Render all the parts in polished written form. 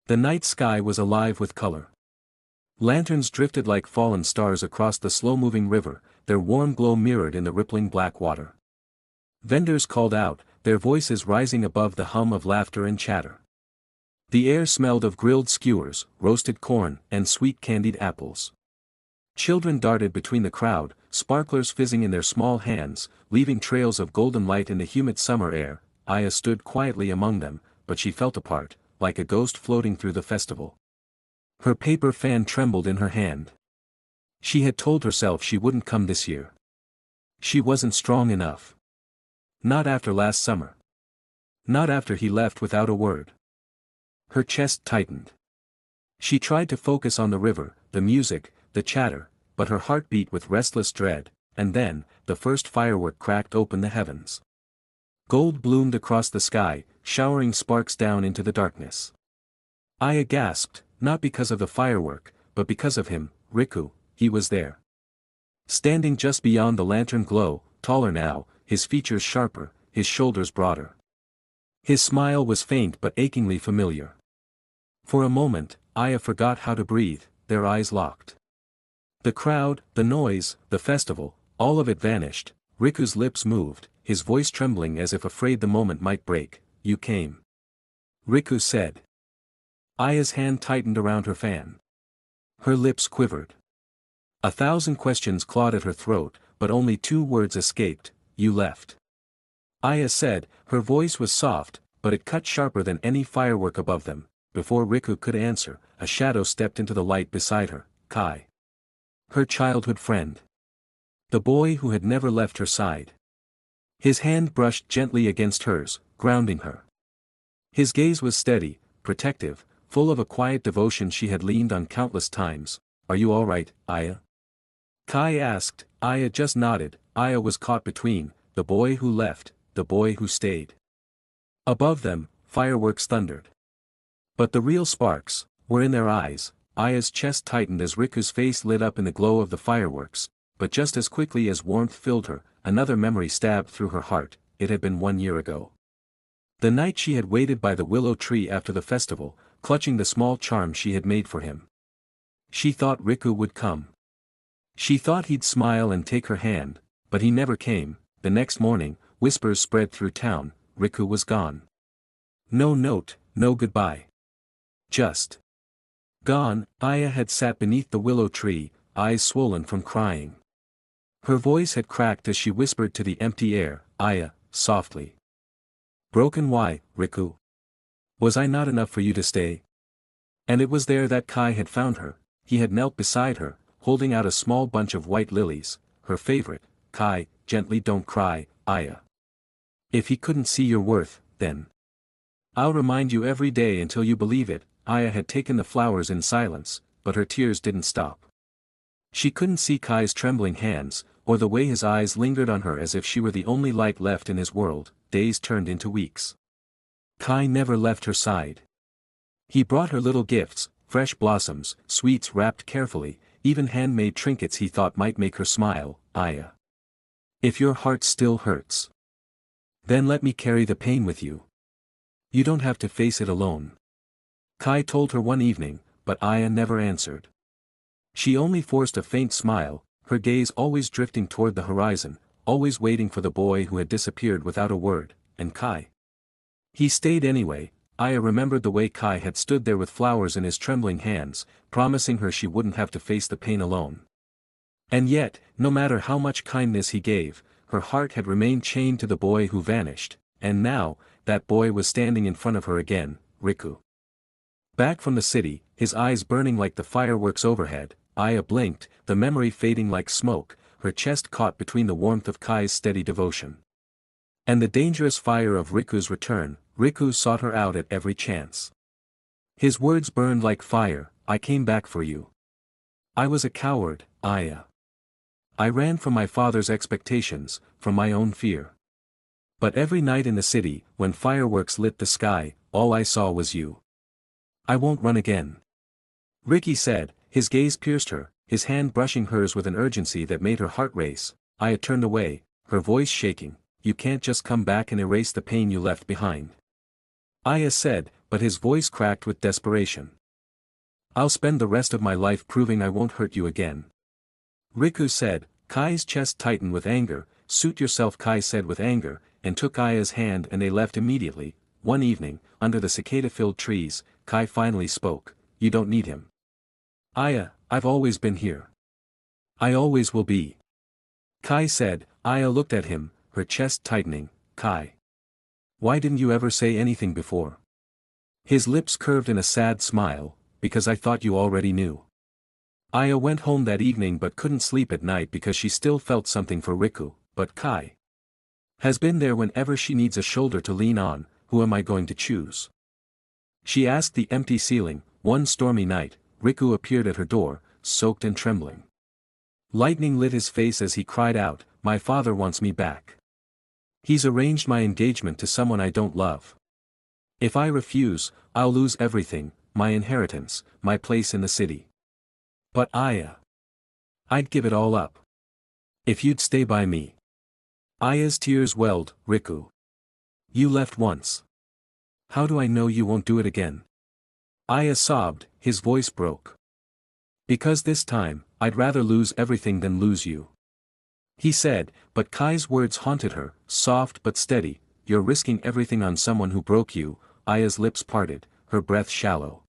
The night sky was alive with color. Lanterns drifted like fallen stars across the slow-moving river, their warm glow mirrored in the rippling black water. Vendors called out, their voices rising above the hum of laughter and chatter. The air smelled of grilled skewers, roasted corn, and sweet candied apples. Children darted between the crowd, sparklers fizzing in their small hands, leaving trails of golden light in the humid summer air. Aya stood quietly among them, but she felt apart, like a ghost floating through the festival. Her paper fan trembled in her hand. She had told herself she wouldn't come this year. She wasn't strong enough. Not after last summer. Not after he left without a word. Her chest tightened. She tried to focus on the river, the music, the chatter, but her heart beat with restless dread, and then, the first firework cracked open the heavens. Gold bloomed across the sky, showering sparks down into the darkness. Aya gasped, not because of the firework, but because of him, Riku. He was there. Standing just beyond the lantern glow, taller now, his features sharper, his shoulders broader. His smile was faint but achingly familiar. For a moment, Aya forgot how to breathe, their eyes locked. The crowd, the noise, the festival, all of it vanished. Riku's lips moved, his voice trembling as if afraid the moment might break. "You came." Riku said. Aya's hand tightened around her fan. Her lips quivered. 1,000 questions clawed at her throat, but only 2 words escaped: "You left." Aya said, her voice was soft, but it cut sharper than any firework above them. Before Riku could answer, a shadow stepped into the light beside her, Kai. Her childhood friend. The boy who had never left her side. His hand brushed gently against hers, grounding her. His gaze was steady, protective, full of a quiet devotion she had leaned on countless times. "Are you all right, Aya?" Kai asked. Aya just nodded. Aya was caught between, the boy who left, the boy who stayed. Above them, fireworks thundered. But the real sparks were in their eyes. Aya's chest tightened as Riku's face lit up in the glow of the fireworks, but just as quickly as warmth filled her, another memory stabbed through her heart. It had been 1 year ago. The night she had waited by the willow tree after the festival, clutching the small charm she had made for him. She thought Riku would come. She thought he'd smile and take her hand, but he never came. The next morning, whispers spread through town: Riku was gone. No note, no goodbye. Just gone. Aya had sat beneath the willow tree, eyes swollen from crying. Her voice had cracked as she whispered to the empty air, "Aya," softly. "Broken why, Riku? Was I not enough for you to stay?" And it was there that Kai had found her. He had knelt beside her, holding out a small bunch of white lilies, her favorite. "Kai, gently, don't cry, Aya. If he couldn't see your worth, then I'll remind you every day until you believe it." Aya had taken the flowers in silence, but her tears didn't stop. She couldn't see Kai's trembling hands, or the way his eyes lingered on her as if she were the only light left in his world. Days turned into weeks. Kai never left her side. He brought her little gifts, fresh blossoms, sweets wrapped carefully, even handmade trinkets he thought might make her smile. "Aya, if your heart still hurts, then let me carry the pain with you. You don't have to face it alone." Kai told her one evening, but Aya never answered. She only forced a faint smile, her gaze always drifting toward the horizon, always waiting for the boy who had disappeared without a word. And Kai? He stayed anyway. Aya remembered the way Kai had stood there with flowers in his trembling hands, promising her she wouldn't have to face the pain alone. And yet, no matter how much kindness he gave, her heart had remained chained to the boy who vanished, and now, that boy was standing in front of her again, Riku. Back from the city, his eyes burning like the fireworks overhead, Aya blinked, the memory fading like smoke, her chest caught between the warmth of Kai's steady devotion and the dangerous fire of Riku's return. Riku sought her out at every chance. His words burned like fire. "I came back for you. I was a coward, Aya. I ran from my father's expectations, from my own fear. But every night in the city, when fireworks lit the sky, all I saw was you. I won't run again." Ricky said, his gaze pierced her, his hand brushing hers with an urgency that made her heart race. Aya turned away, her voice shaking. "You can't just come back and erase the pain you left behind." Aya said, but his voice cracked with desperation. I'll spend the rest of my life proving I won't hurt you again. Riku said. Kai's chest tightened with anger. Suit yourself, Kai said with anger, and took Aya's hand, and they left immediately. One evening, under the cicada-filled trees, Kai finally spoke. You don't need him. Aya, I've always been here. I always will be. Kai said. Aya looked at him, her chest tightening. Kai. Why didn't you ever say anything before? His lips curved in a sad smile. Because I thought you already knew. Aya went home that evening but couldn't sleep at night because she still felt something for Riku, but Kai has been there whenever she needs a shoulder to lean on. Who am I going to choose? She asked the empty ceiling. One stormy night, Riku appeared at her door, soaked and trembling. Lightning lit his face as he cried out, my father wants me back. He's arranged my engagement to someone I don't love. If I refuse, I'll lose everything, my inheritance, my place in the city. But Aya. I'd give it all up. If you'd stay by me. Aya's tears welled. Riku. You left once. How do I know you won't do it again? Aya sobbed, his voice broke. Because this time, I'd rather lose everything than lose you. He said, but Kai's words haunted her, soft but steady. You're risking everything on someone who broke you. Aya's lips parted, her breath shallow.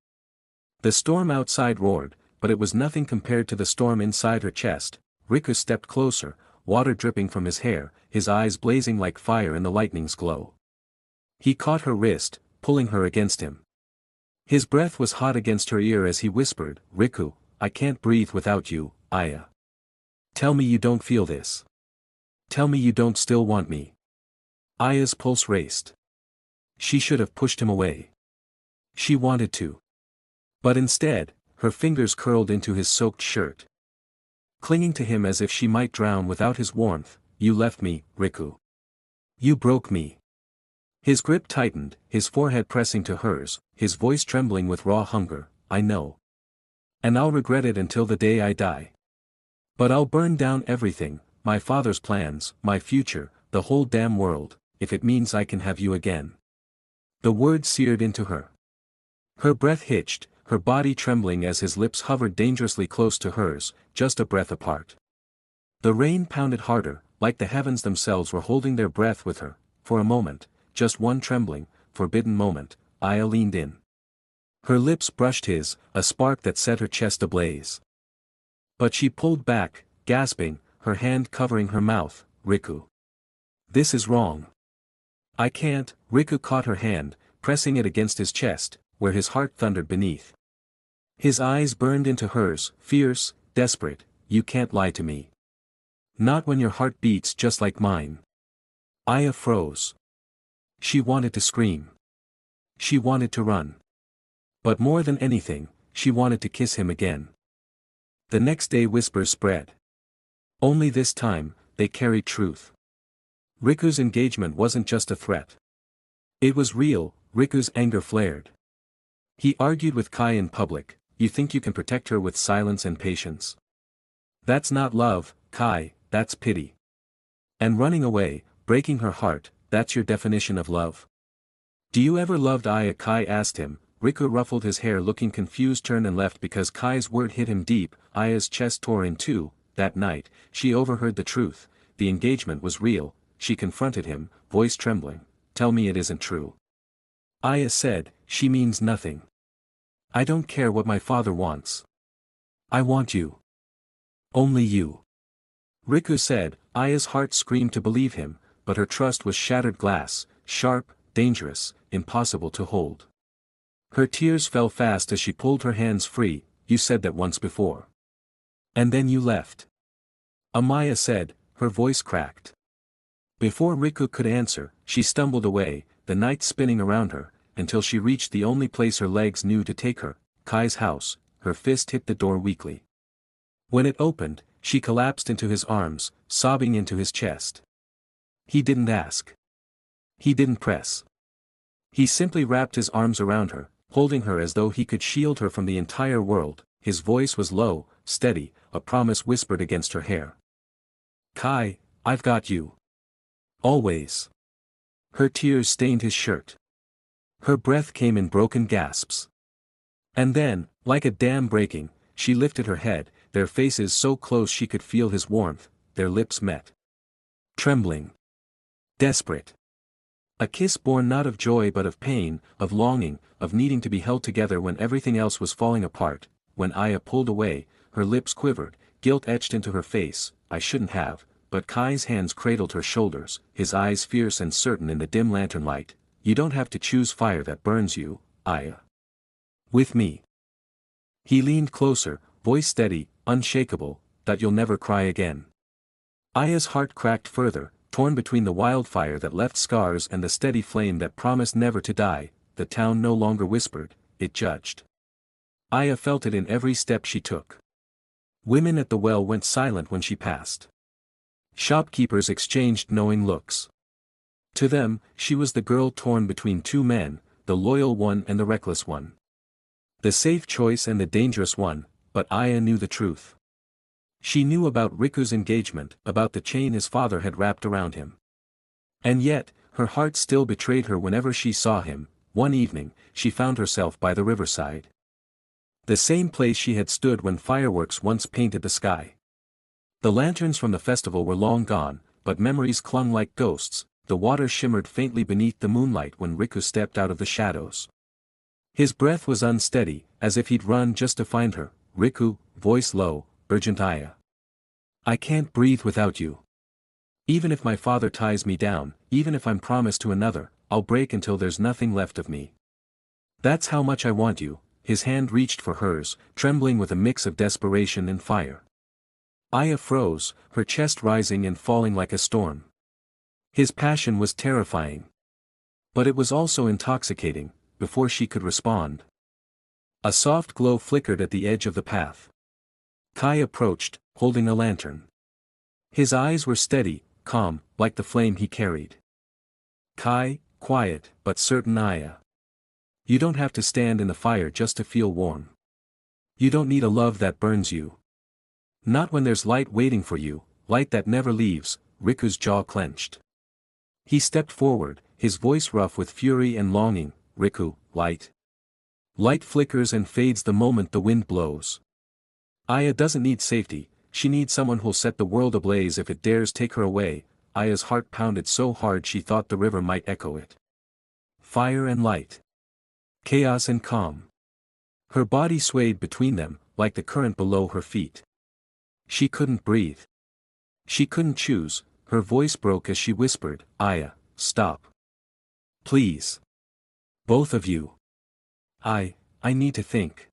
The storm outside roared, but it was nothing compared to the storm inside her chest. Riku stepped closer, water dripping from his hair, his eyes blazing like fire in the lightning's glow. He caught her wrist, pulling her against him. His breath was hot against her ear as he whispered, Riku, I can't breathe without you, Aya. Tell me you don't feel this. Tell me you don't still want me. Aya's pulse raced. She should have pushed him away. She wanted to. But instead, her fingers curled into his soaked shirt. Clinging to him as if she might drown without his warmth. You left me, Riku. You broke me. His grip tightened, his forehead pressing to hers, his voice trembling with raw hunger. I know. And I'll regret it until the day I die. But I'll burn down everything, my father's plans, my future, the whole damn world, if it means I can have you again. The words seared into her. Her breath hitched, her body trembling as his lips hovered dangerously close to hers, just a breath apart. The rain pounded harder, like the heavens themselves were holding their breath with her. For a moment, just one trembling, forbidden moment, Aya leaned in. Her lips brushed his, a spark that set her chest ablaze. But she pulled back, gasping, her hand covering her mouth. Riku. This is wrong. I can't. Riku caught her hand, pressing it against his chest, where his heart thundered beneath. His eyes burned into hers, fierce, desperate. You can't lie to me. Not when your heart beats just like mine. Aya froze. She wanted to scream. She wanted to run. But more than anything, she wanted to kiss him again. The next day whispers spread. Only this time, they carried truth. Riku's engagement wasn't just a threat. It was real. Riku's anger flared. He argued with Kai in public. You think you can protect her with silence and patience? That's not love, Kai, that's pity. And running away, breaking her heart, that's your definition of love? Do you ever loved Aya? Kai asked him. Riku ruffled his hair, looking confused, turned and left because Kai's word hit him deep. Aya's chest tore in two. That night, she overheard the truth. The engagement was real. She confronted him, voice trembling. Tell me it isn't true. Aya said, she means nothing. I don't care what my father wants. I want you. Only you. Riku said. Aya's heart screamed to believe him, but her trust was shattered glass, sharp, dangerous, impossible to hold. Her tears fell fast as she pulled her hands free. You said that once before. And then you left. Amaya said, her voice cracked. Before Riku could answer, she stumbled away, the night spinning around her, until she reached the only place her legs knew to take her, Kai's house. Her fist hit the door weakly. When it opened, she collapsed into his arms, sobbing into his chest. He didn't ask. He didn't press. He simply wrapped his arms around her, holding her as though he could shield her from the entire world. His voice was low, steady, a promise whispered against her hair. Kai, I've got you. Always. Her tears stained his shirt. Her breath came in broken gasps. And then, like a dam breaking, she lifted her head, their faces so close she could feel his warmth, their lips met. Trembling. Desperate. A kiss born not of joy but of pain, of longing, of needing to be held together when everything else was falling apart. When Aya pulled away, her lips quivered, guilt etched into her face. I shouldn't have, but Kai's hands cradled her shoulders, his eyes fierce and certain in the dim lantern light. You don't have to choose fire that burns you, Aya. With me. He leaned closer, voice steady, unshakable, that you'll never cry again. Aya's heart cracked further, torn between the wildfire that left scars and the steady flame that promised never to die. The town no longer whispered, it judged. Aya felt it in every step she took. Women at the well went silent when she passed. Shopkeepers exchanged knowing looks. To them, she was the girl torn between two men, the loyal one and the reckless one. The safe choice and the dangerous one, but Aya knew the truth. She knew about Riku's engagement, about the chain his father had wrapped around him. And yet, her heart still betrayed her whenever she saw him. One evening, she found herself by the riverside. The same place she had stood when fireworks once painted the sky. The lanterns from the festival were long gone, but memories clung like ghosts. The water shimmered faintly beneath the moonlight when Riku stepped out of the shadows. His breath was unsteady, as if he'd run just to find her. Riku, voice low, urgent Aya. I can't breathe without you. Even if my father ties me down, even if I'm promised to another, I'll break until there's nothing left of me. That's how much I want you. His hand reached for hers, trembling with a mix of desperation and fire. Aya froze, her chest rising and falling like a storm. His passion was terrifying. But it was also intoxicating. Before she could respond, a soft glow flickered at the edge of the path. Kai approached, holding a lantern. His eyes were steady, calm, like the flame he carried. Kai, quiet, but certain Aya. You don't have to stand in the fire just to feel warm. You don't need a love that burns you. Not when there's light waiting for you, light that never leaves. Riku's jaw clenched. He stepped forward, his voice rough with fury and longing. Riku, light. Light flickers and fades the moment the wind blows. Aya doesn't need safety, she needs someone who'll set the world ablaze if it dares take her away. Aya's heart pounded so hard she thought the river might echo it. Fire and light. Chaos and calm. Her body swayed between them, like the current below her feet. She couldn't breathe. She couldn't choose, her voice broke as she whispered, Aya, stop. Please. Both of you. I need to think.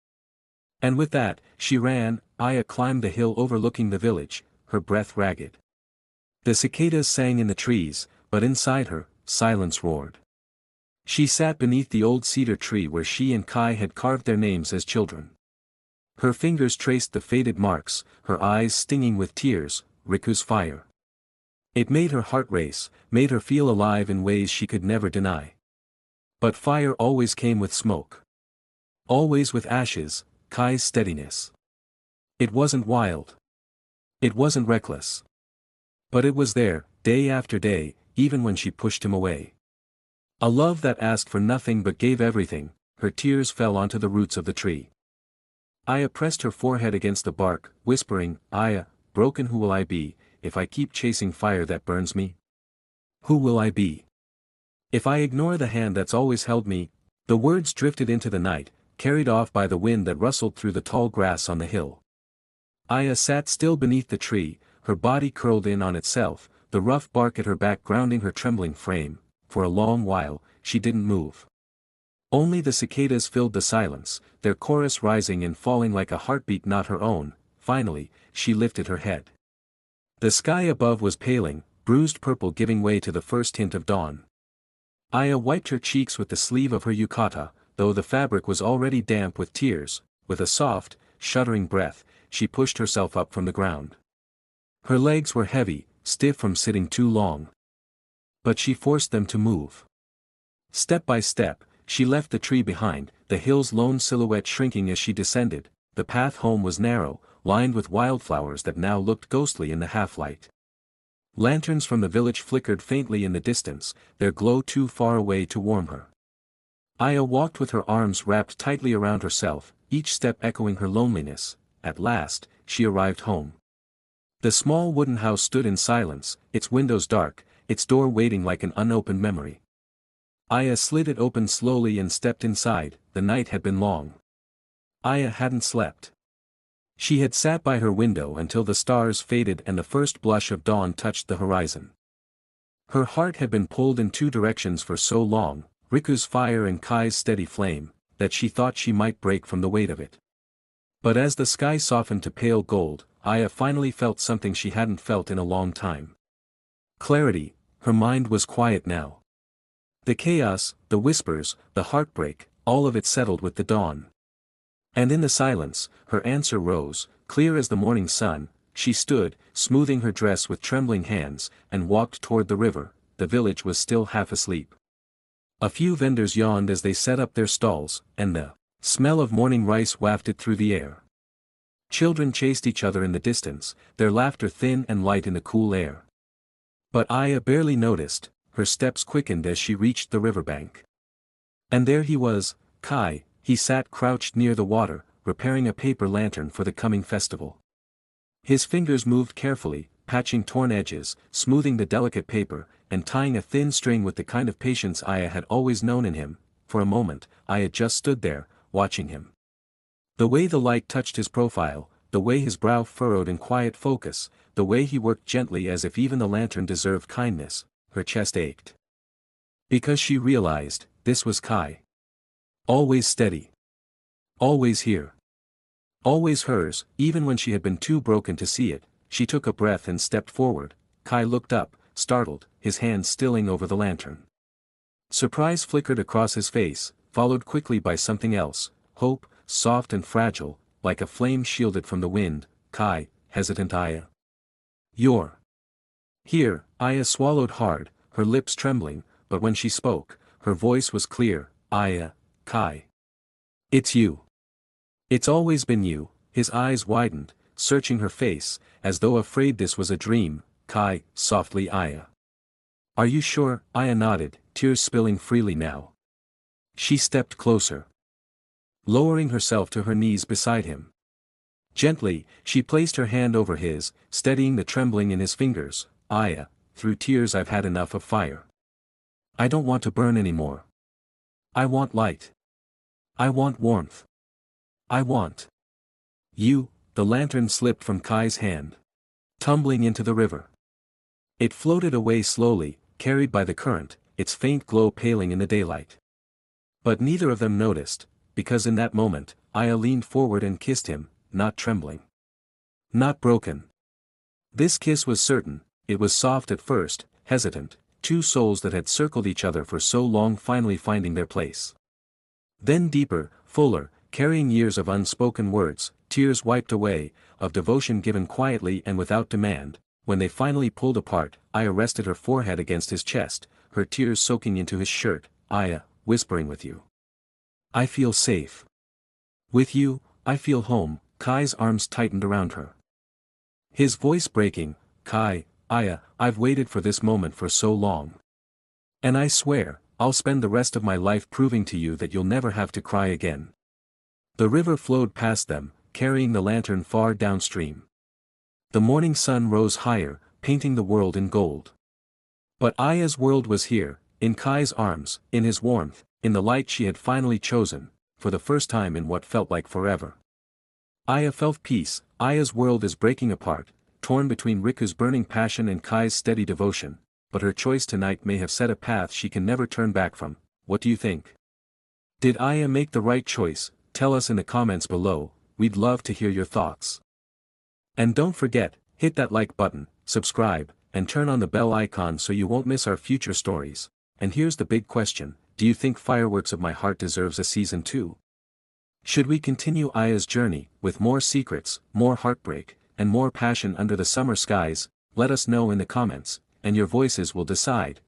And with that, she ran. Aya climbed the hill overlooking the village, her breath ragged. The cicadas sang in the trees, but inside her, silence roared. She sat beneath the old cedar tree where she and Kai had carved their names as children. Her fingers traced the faded marks, her eyes stinging with tears. Riku's fire. It made her heart race, made her feel alive in ways she could never deny. But fire always came with smoke. Always with ashes. Kai's steadiness. It wasn't wild. It wasn't reckless. But it was there, day after day, even when she pushed him away. A love that asked for nothing but gave everything. Her tears fell onto the roots of the tree. Aya pressed her forehead against the bark, whispering, Aya, broken who will I be, if I keep chasing fire that burns me? Who will I be? If I ignore the hand that's always held me. The words drifted into the night, carried off by the wind that rustled through the tall grass on the hill. Aya sat still beneath the tree, her body curled in on itself, the rough bark at her back grounding her trembling frame. For a long while, she didn't move. Only the cicadas filled the silence, their chorus rising and falling like a heartbeat not her own. Finally, she lifted her head. The sky above was paling, bruised purple giving way to the first hint of dawn. Aya wiped her cheeks with the sleeve of her yukata, though the fabric was already damp with tears. With a soft, shuddering breath, she pushed herself up from the ground. Her legs were heavy, stiff from sitting too long. But she forced them to move. Step by step, she left the tree behind, the hill's lone silhouette shrinking as she descended. The path home was narrow, lined with wildflowers that now looked ghostly in the half-light. Lanterns from the village flickered faintly in the distance, their glow too far away to warm her. Aya walked with her arms wrapped tightly around herself, each step echoing her loneliness. At last, she arrived home. The small wooden house stood in silence, its windows dark, its door waiting like an unopened memory. Aya slid it open slowly and stepped inside. The night had been long. Aya hadn't slept. She had sat by her window until the stars faded and the first blush of dawn touched the horizon. Her heart had been pulled in two directions for so long, Riku's fire and Kai's steady flame, that she thought she might break from the weight of it. But as the sky softened to pale gold, Aya finally felt something she hadn't felt in a long time. Clarity. Her mind was quiet now. The chaos, the whispers, the heartbreak, all of it settled with the dawn. And in the silence, her answer rose, clear as the morning sun. She stood, smoothing her dress with trembling hands, and walked toward the river. The village was still half asleep. A few vendors yawned as they set up their stalls, and the smell of morning rice wafted through the air. Children chased each other in the distance, their laughter thin and light in the cool air. But Aya barely noticed. Her steps quickened as she reached the riverbank. And there he was, Kai. He sat crouched near the water, repairing a paper lantern for the coming festival. His fingers moved carefully, patching torn edges, smoothing the delicate paper, and tying a thin string with the kind of patience Aya had always known in him. For a moment, Aya just stood there, watching him. The way the light touched his profile, the way his brow furrowed in quiet focus, the way he worked gently as if even the lantern deserved kindness, her chest ached. Because she realized, this was Kai. Always steady. Always here. Always hers. Even when she had been too broken to see it, she took a breath and stepped forward. Kai looked up, startled, his hand stilling over the lantern. Surprise flickered across his face, followed quickly by something else, hope, soft and fragile, like a flame shielded from the wind. Kai, hesitant Aya. You're here. Aya swallowed hard, her lips trembling, but when she spoke, her voice was clear. Aya, Kai. It's you. It's always been you. His eyes widened, searching her face, as though afraid this was a dream. Kai, softly Aya. Are you sure? Aya nodded, tears spilling freely now. She stepped closer. Lowering herself to her knees beside him. Gently, she placed her hand over his, steadying the trembling in his fingers. Aya, through tears I've had enough of fire. I don't want to burn anymore. I want light. I want warmth. I want you. The lantern slipped from Kai's hand, tumbling into the river. It floated away slowly, carried by the current, its faint glow paling in the daylight. But neither of them noticed, because in that moment, Aya leaned forward and kissed him, not trembling. Not broken. This kiss was certain. It was soft at first, hesitant, two souls that had circled each other for so long finally finding their place. Then deeper, fuller, carrying years of unspoken words, tears wiped away, of devotion given quietly and without demand. When they finally pulled apart, Aya rested her forehead against his chest, her tears soaking into his shirt. Aya, whispering, with you. I feel safe. With you, I feel home. Kai's arms tightened around her. His voice breaking, Kai, Aya, I've waited for this moment for so long. And I swear, I'll spend the rest of my life proving to you that you'll never have to cry again. The river flowed past them, carrying the lantern far downstream. The morning sun rose higher, painting the world in gold. But Aya's world was here, in Kai's arms, in his warmth, in the light she had finally chosen, for the first time in what felt like forever. Aya felt peace. Aya's world is breaking apart, torn between Riku's burning passion and Kai's steady devotion, but her choice tonight may have set a path she can never turn back from. What do you think? Did Aya make the right choice? Tell us in the comments below. We'd love to hear your thoughts. And don't forget, hit that like button, subscribe, and turn on the bell icon so you won't miss our future stories. And here's the big question, do you think Fireworks of My Heart deserves a season 2? Should we continue Aya's journey, with more secrets, more heartbreak, and more passion under the summer skies? Let us know in the comments, and your voices will decide.